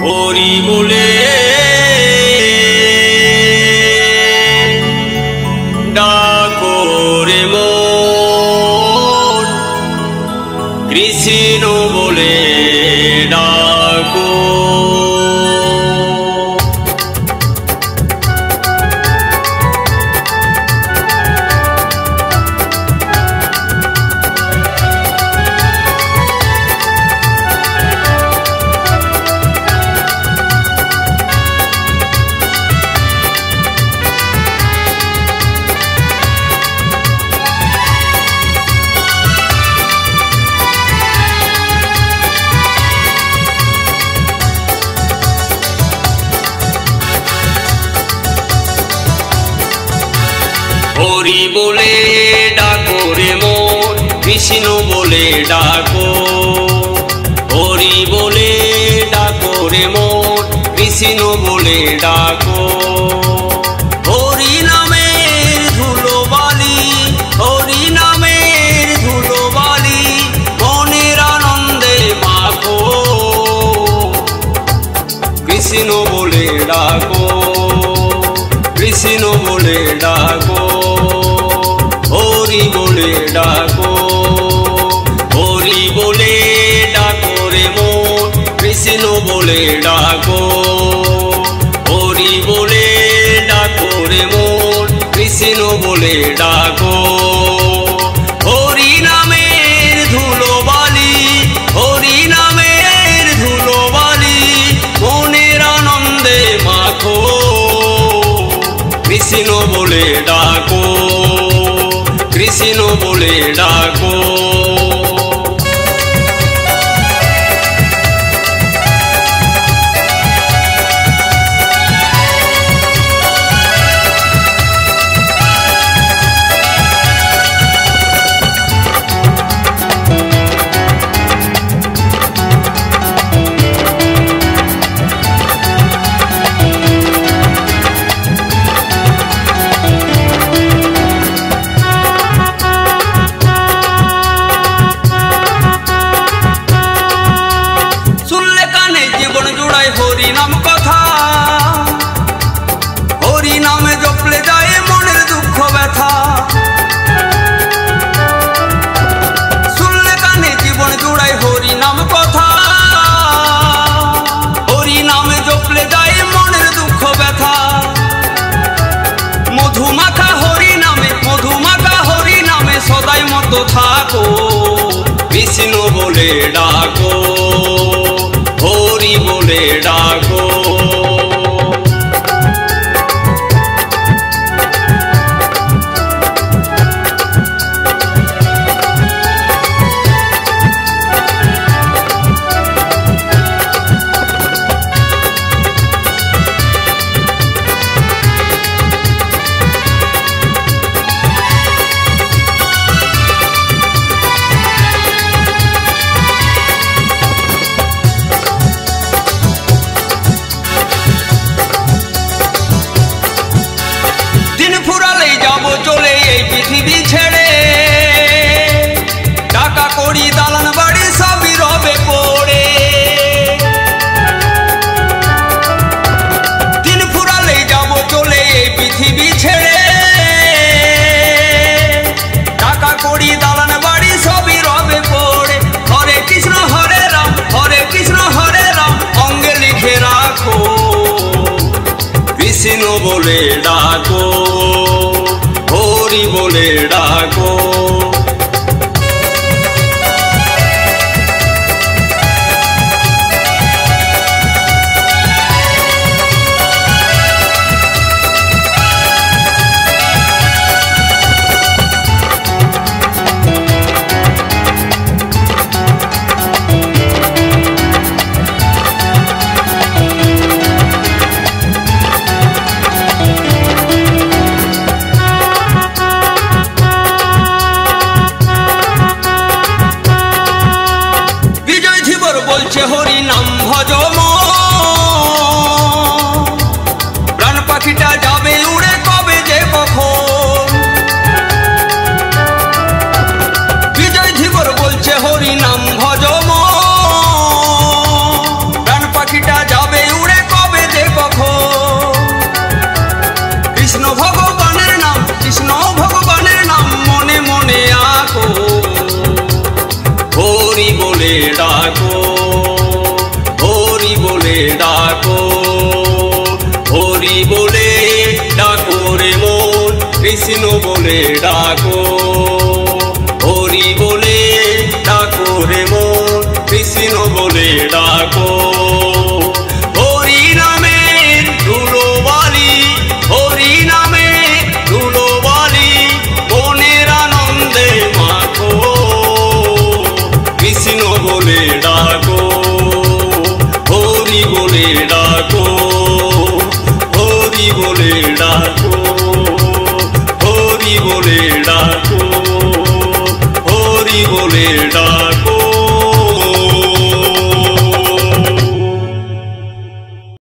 হরি বলে ডাকো রে মন, কৃষ্ণ বলে ডাকো। হরি বলে ডাকো রে মন, কৃষ্ণ বলে ডাকো। হরি বলে ডাকো রে মন, কৃষ্ণ বলে ডাকো। হরি নামের ধুলো বালি, হরি নামের ধুলো বালি, মনের আনন্দে মাখো। কৃষ্ণ বলে ডাকো, কৃষ্ণ বলে ডাকো। হরি বলে ডাকো, হরি বলে ডাকো রে মন, কৃষ্ণ বলে ডাকো। হরি বলে ডাকো রে মন, কৃষ্ণ বলে ডাকো। হরি নামের ধুলো বালি, হরি নামের ধুলো বালি, মনের আনন্দে মাখো। কৃষ্ণ বলে ডাকো, কৃষ্ণ বলে ডাকো। হরি নাম কথা, হরি নামে জপলে যায় মনের দুঃখ ব্যথা। শুনলে কানে জীবন জুড়াই হরি নাম কথা, হরি নামে জপলে যায় মনের দুঃখ ব্যথা। মধুমাখা হরি নামে, মধুমাখা হরি নামে সদাই মতো থাকো। কৃষ্ণ বলে ডাকো, হরি বলে ডাকো। চলে এই পৃথিবী ছেড়ে, টাকা কড়ি দালান বাড়ি সবই রবে পড়ে। দিন ফুরালেই যাব চলে এই পৃথিবী ছেড়ে, টাকা কড়ি দালান বাড়ি সবই রবে পড়ে। হরে কৃষ্ণ হরে রাম, হরে কৃষ্ণ হরে রাম, অঙ্গে লিখে রাখো। কৃষ্ণ বলে ডাকো, হরি বলে ডাকো। বলছে হরি নাম ভজ মন, প্রাণ পাখিটা যাবে উড়ে কবে যে কখন। বিজয় ধীবর বলছে হরি নাম ভজ মন, প্রাণ পাখিটা যাবে করে ডাকো।